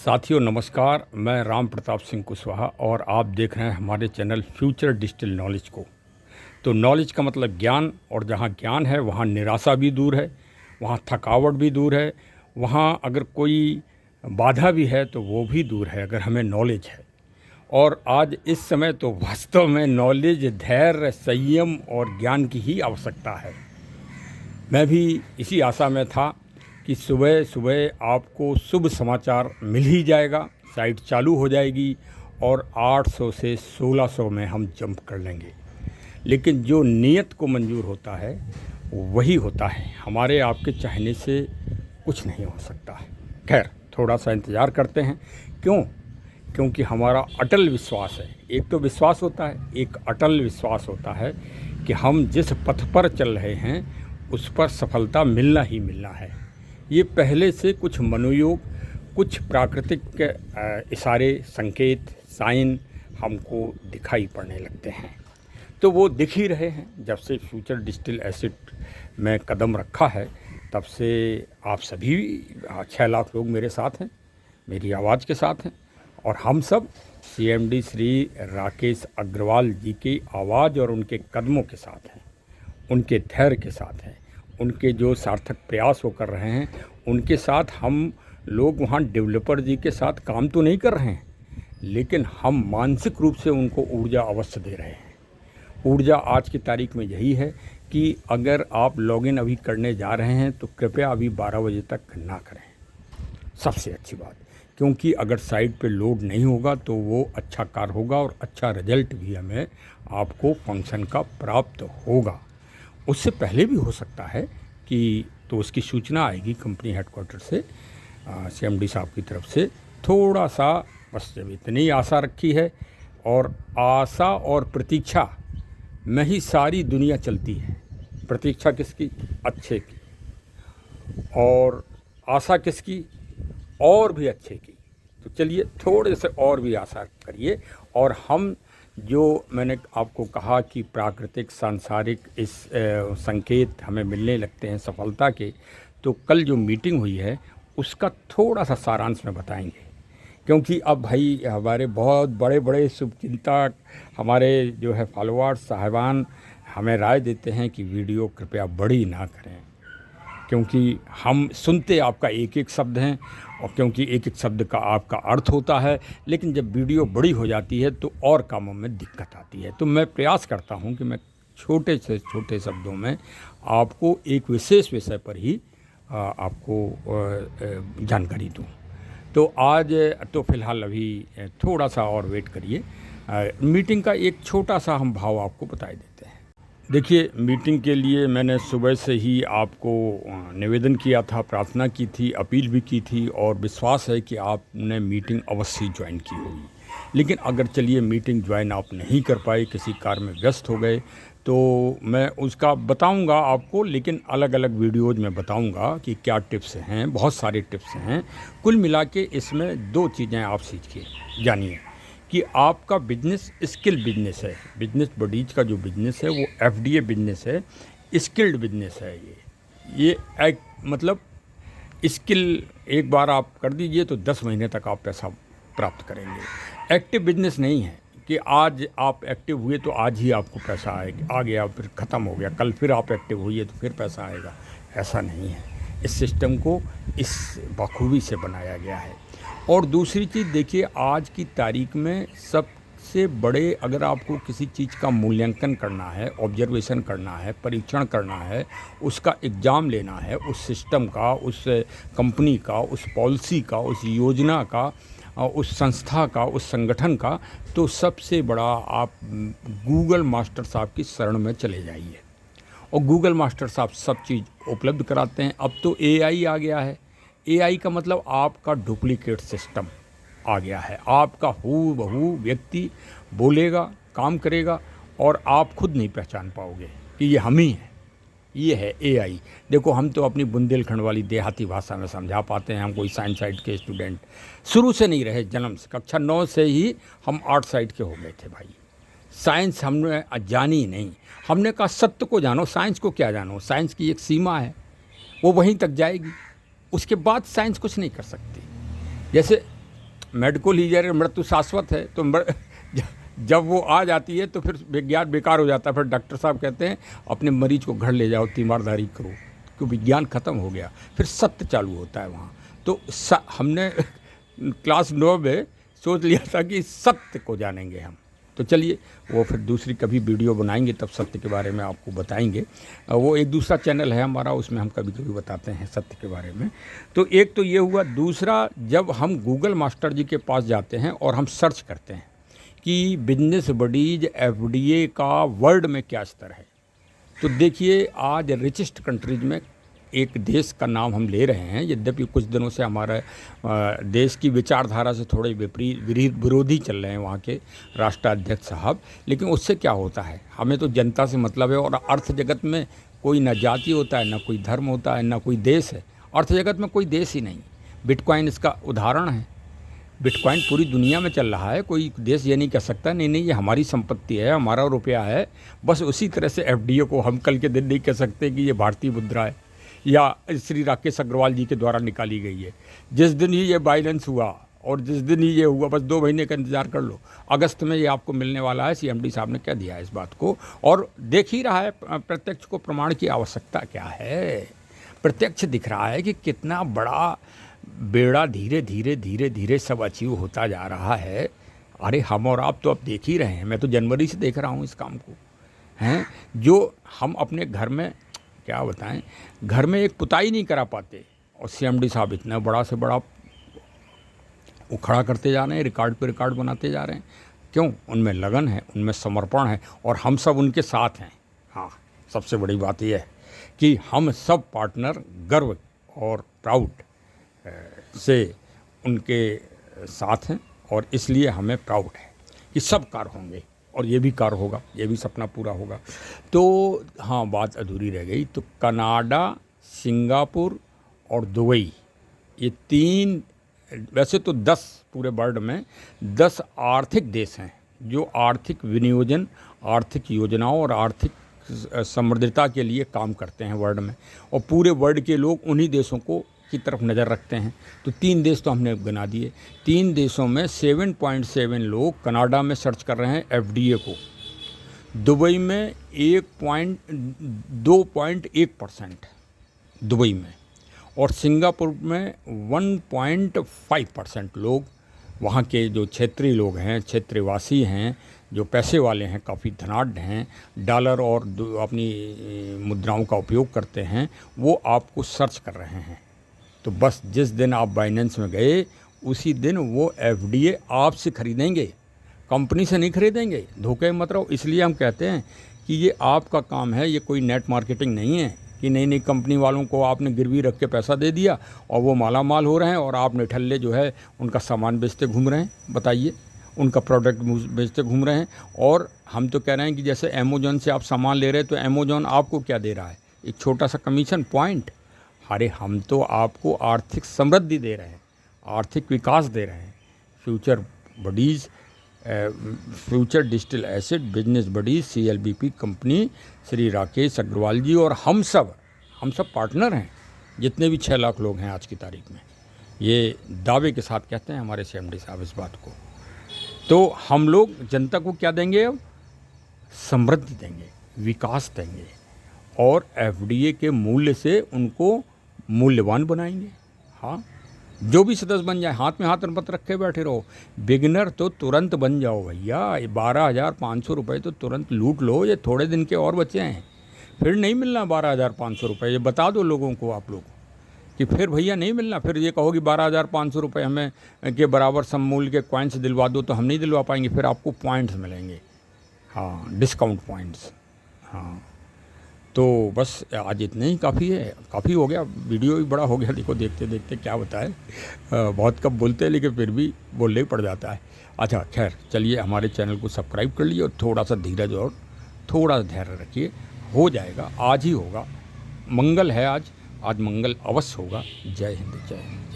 साथियों नमस्कार, मैं राम प्रताप सिंह कुशवाहा और आप देख रहे हैं हमारे चैनल फ्यूचर डिजिटल नॉलेज को। तो नॉलेज का मतलब ज्ञान, और जहाँ ज्ञान है वहाँ निराशा भी दूर है, वहाँ थकावट भी दूर है, वहाँ अगर कोई बाधा भी है तो वो भी दूर है अगर हमें नॉलेज है। और आज इस समय तो वास्तव में नॉलेज, धैर्य, संयम और ज्ञान की ही आवश्यकता है। मैं भी इसी आशा में था कि सुबह सुबह आपको शुभ समाचार मिल ही जाएगा, साइट चालू हो जाएगी और 800 से 1600 में हम जंप कर लेंगे। लेकिन जो नियत को मंजूर होता है वही होता है, हमारे आपके चाहने से कुछ नहीं हो सकता है। खैर, थोड़ा सा इंतज़ार करते हैं। क्यों? क्योंकि हमारा अटल विश्वास है। एक तो विश्वास होता है, एक अटल विश्वास होता है कि हम जिस पथ पर चल रहे हैं उस पर सफलता मिलना ही मिलना है। ये पहले से कुछ मनोयोग, कुछ प्राकृतिक इशारे, संकेत, साइन हमको दिखाई पड़ने लगते हैं। तो वो दिख ही रहे हैं। जब से फ्यूचर डिजिटल एसेट में कदम रखा है तब से आप सभी 6 लाख लोग मेरे साथ हैं, मेरी आवाज़ के साथ हैं, और हम सब CMD श्री राकेश अग्रवाल जी की आवाज़ और उनके कदमों के साथ हैं, उनके धैर्य के साथ हैं, उनके जो सार्थक प्रयास वो कर रहे हैं उनके साथ। हम लोग वहाँ डेवलपर जी के साथ काम तो नहीं कर रहे हैं, लेकिन हम मानसिक रूप से उनको ऊर्जा अवश्य दे रहे हैं। ऊर्जा आज की तारीख में यही है कि अगर आप लॉगिन अभी करने जा रहे हैं तो कृपया अभी 12 बजे तक ना करें, सबसे अच्छी बात। क्योंकि अगर साइट पे लोड नहीं होगा तो वो अच्छा कार्य होगा और अच्छा रिजल्ट भी हमें आपको फंक्शन का प्राप्त होगा। उससे पहले भी हो सकता है कि तो उसकी सूचना आएगी कंपनी हेडक्वार्टर से, CMD साहब की तरफ से। थोड़ा सा बस जब इतनी आशा रखी है, और आशा और प्रतीक्षा में ही सारी दुनिया चलती है। प्रतीक्षा किसकी? अच्छे की। और आशा किसकी? और भी अच्छे की। तो चलिए थोड़े से और भी आशा करिए। और हम जो मैंने आपको कहा कि प्राकृतिक, सांसारिक संकेत हमें मिलने लगते हैं सफलता के, तो कल जो मीटिंग हुई है उसका थोड़ा सा सारांश में बताएंगे। क्योंकि अब भाई हमारे बहुत बड़े बड़े शुभचिंतक, हमारे जो है फॉलोअर्स साहिबान हमें राय देते हैं कि वीडियो कृपया बड़ी ना करें, क्योंकि हम सुनते आपका एक एक शब्द हैं, और क्योंकि एक एक शब्द का आपका अर्थ होता है। लेकिन जब वीडियो बड़ी हो जाती है तो और कामों में दिक्कत आती है। तो मैं प्रयास करता हूं कि मैं छोटे से छोटे शब्दों में आपको एक विशेष विषय पर ही आपको जानकारी दूं। तो आज तो फ़िलहाल अभी थोड़ा सा और वेट करिए। मीटिंग का एक छोटा सा हम भाव आपको बताए देते हैं। देखिए, मीटिंग के लिए मैंने सुबह से ही आपको निवेदन किया था, प्रार्थना की थी, अपील भी की थी, और विश्वास है कि आपने मीटिंग अवश्य ज्वाइन की होगी। लेकिन अगर चलिए मीटिंग ज्वाइन आप नहीं कर पाए, किसी कार्य में व्यस्त हो गए, तो मैं उसका बताऊंगा आपको, लेकिन अलग अलग वीडियोज़ में बताऊंगा कि क्या टिप्स हैं। बहुत सारे टिप्स हैं। कुल मिला के इसमें 2 चीज़ें आप सीखिए, जानिए कि आपका बिजनेस स्किल बिजनेस है। बिजनेस बडीज का जो बिजनेस है वो FDA बिजनेस है, स्किल्ड बिजनेस है। ये एक मतलब स्किल एक बार आप कर दीजिए तो 10 महीने तक आप पैसा प्राप्त करेंगे। एक्टिव बिजनेस नहीं है कि आज आप एक्टिव हुए तो आज ही आपको पैसा आएगा, आ गया फिर ख़त्म हो गया, कल फिर आप एक्टिव हुए तो फिर पैसा आएगा। ऐसा नहीं है। इस सिस्टम को इस बखूबी से बनाया गया है। और दूसरी चीज़ देखिए, आज की तारीख में सबसे बड़े, अगर आपको किसी चीज़ का मूल्यांकन करना है, ऑब्जर्वेशन करना है, परीक्षण करना है, उसका एग्ज़ाम लेना है, उस सिस्टम का, उस कंपनी का, उस पॉलिसी का, उस योजना का, उस संस्था का, उस संगठन का, तो सबसे बड़ा आप गूगल मास्टर साहब की शरण में चले जाइए। और गूगल मास्टर साहब सब चीज़ उपलब्ध कराते हैं। अब तो AI आ गया है। AI का मतलब आपका डुप्लीकेट सिस्टम आ गया है। आपका हूबहू व्यक्ति बोलेगा, काम करेगा, और आप खुद नहीं पहचान पाओगे कि ये हम ही हैं। ये है AI। देखो, हम तो अपनी बुंदेलखंड वाली देहाती भाषा में समझा पाते हैं। हम कोई साइंस साइड के स्टूडेंट शुरू से नहीं रहे, जन्म से, कक्षा 9 से ही हम आर्ट साइड के हो गए थे भाई। साइंस हमने जानी नहीं। हमने कहा सत्य को जानो, साइंस को क्या जानो। साइंस की एक सीमा है, वो वहीं तक जाएगी, उसके बाद साइंस कुछ नहीं कर सकती। जैसे मेडिको लीजर मृत्यु शाश्वत है, तो जब वो आ जाती है तो फिर विज्ञान बेकार हो जाता है। फिर डॉक्टर साहब कहते हैं अपने मरीज को घर ले जाओ, तीमारदारी करो, क्योंकि विज्ञान ख़त्म हो गया, फिर सत्य चालू होता है वहाँ। तो हमने क्लास 9 में सोच लिया था कि सत्य को जानेंगे हम। तो चलिए वो फिर दूसरी कभी वीडियो बनाएंगे, तब सत्य के बारे में आपको बताएंगे। वो एक दूसरा चैनल है हमारा, उसमें हम कभी कभी बताते हैं सत्य के बारे में। तो एक तो ये हुआ। दूसरा, जब हम गूगल मास्टर जी के पास जाते हैं और हम सर्च करते हैं कि बिजनेस बडीज FDA का वर्ल्ड में क्या स्तर है, तो देखिए आज रिचेस्ट कंट्रीज में एक देश का नाम हम ले रहे हैं। यद्यपि कुछ दिनों से हमारे देश की विचारधारा से थोड़े विरोधी चल रहे हैं वहाँ के राष्ट्राध्यक्ष साहब, लेकिन उससे क्या होता है, हमें तो जनता से मतलब है। और अर्थ जगत में कोई ना जाति होता है, ना कोई धर्म होता है, ना कोई देश है। अर्थ जगत में कोई देश ही नहीं। बिटकॉइन इसका उदाहरण है। बिटकॉइन पूरी दुनिया में चल रहा है, कोई देश ये नहीं कह सकता नहीं नहीं ये हमारी संपत्ति है, हमारा रुपया है। बस उसी तरह से FDA को हम कल के दिन नहीं कह सकते कि ये भारतीय मुद्रा है या श्री राकेश अग्रवाल जी के द्वारा निकाली गई है। जिस दिन ही ये बाइलेंस हुआ और जिस दिन ही ये हुआ, बस 2 महीने का इंतज़ार कर लो, अगस्त में ये आपको मिलने वाला है। CMD साहब ने कह दिया है इस बात को, और देख ही रहा है। प्रत्यक्ष को प्रमाण की आवश्यकता क्या है, प्रत्यक्ष दिख रहा है कि कितना बड़ा बेड़ा धीरे धीरे धीरे धीरे सब अचीव होता जा रहा है। अरे हम और आप तो अब देख ही रहे हैं, मैं तो जनवरी से देख रहा हूँ इस काम को, हैं। जो हम अपने घर में क्या बताएं, घर में एक पुताई नहीं करा पाते, और CMD साहब इतना बड़ा से बड़ा उखड़ा करते जा रहे हैं, रिकॉर्ड पे रिकॉर्ड बनाते जा रहे हैं। क्यों? उनमें लगन है, उनमें समर्पण है, और हम सब उनके साथ हैं। हाँ, सबसे बड़ी बात यह है कि हम सब पार्टनर गर्व और प्राउड से उनके साथ हैं, और इसलिए हमें प्राउड है कि सब कार्य होंगे, और ये भी कार्य होगा, ये भी सपना पूरा होगा। तो हाँ, बात अधूरी रह गई। तो कनाडा, सिंगापुर और दुबई, ये 3, वैसे तो 10 पूरे वर्ल्ड में 10 आर्थिक देश हैं जो आर्थिक विनियोजन, आर्थिक योजनाओं और आर्थिक समृद्धता के लिए काम करते हैं वर्ल्ड में, और पूरे वर्ल्ड के लोग उन्हीं देशों को की तरफ नज़र रखते हैं। तो 3 देश तो हमने बना दिए। 3 देशों में 7.7 लोग कनाडा में सर्च कर रहे हैं FDA को, दुबई में 2.1% दुबई में, और सिंगापुर में 1.5% लोग, वहाँ के जो क्षेत्रीय लोग हैं, क्षेत्रवासी हैं, जो पैसे वाले हैं, काफ़ी धनाढ्य हैं, डॉलर और अपनी मुद्राओं का उपयोग करते हैं, वो आपको सर्च कर रहे हैं। तो बस जिस दिन आप बाइनेंस में गए उसी दिन वो FDA आपसे खरीदेंगे, कंपनी से नहीं खरीदेंगे। धोखे मत रहो। इसलिए हम कहते हैं कि ये आपका काम है, ये कोई नेट मार्केटिंग नहीं है कि नई नई कंपनी वालों को आपने गिरवी रख के पैसा दे दिया और वो माला माल हो रहे हैं, और आप निठल्ले जो है उनका सामान बेचते घूम रहे हैं। बताइए, उनका प्रोडक्ट बेचते घूम रहे हैं। और हम तो कह रहे हैं कि जैसे अमेज़न से आप सामान ले रहे हैं, तो अमेज़न आपको क्या दे रहा है? एक छोटा सा कमीशन पॉइंट। अरे हम तो आपको आर्थिक समृद्धि दे रहे हैं, आर्थिक विकास दे रहे हैं। Future buddies, future digital asset business buddies CLBP company, Shri Rakesh Agarwal ji और हम सब पार्टनर हैं, जितने भी 6 लाख लोग हैं आज की तारीख में। ये दावे के साथ कहते हैं हमारे CMD साहब इस बात को। तो हम लोग जनता को क्या देंगे? अब समृद्धि देंगे, विकास देंगे, और FDA के मूल्य से उनको मूल्यवान बनाएंगे। हाँ, जो भी सदस्य बन जाए, हाथ में हाथ मत रखे बैठे रहो। बिगिनर तो तुरंत बन जाओ भैया। 12,500 रुपये तो तुरंत लूट लो। ये थोड़े दिन के और बचे हैं, फिर नहीं मिलना 12,500 रुपये। ये बता दो लोगों को, आप लोग, कि फिर भैया नहीं मिलना। फिर ये कहो कि 12,500 रुपये हमें के बराबर सममूल्य के कॉइन्स दिलवा दो, तो हम नहीं दिलवा पाएंगे। फिर आपको पॉइंट्स मिलेंगे, हाँ, डिस्काउंट पॉइंट्स। हाँ, तो बस आज इतने ही काफ़ी है, काफ़ी हो गया। वीडियो भी बड़ा हो गया, देखो देखते देखते क्या बताए। बहुत कम बोलते हैं, लेकिन फिर भी बोलने ही पड़ जाता है। अच्छा, खैर चलिए, हमारे चैनल को सब्सक्राइब कर लीजिए और थोड़ा सा धीरज और थोड़ा धैर्य रखिए, हो जाएगा। आज ही होगा, मंगल है आज मंगल अवश्य होगा। जय हिंद, जय हिंद।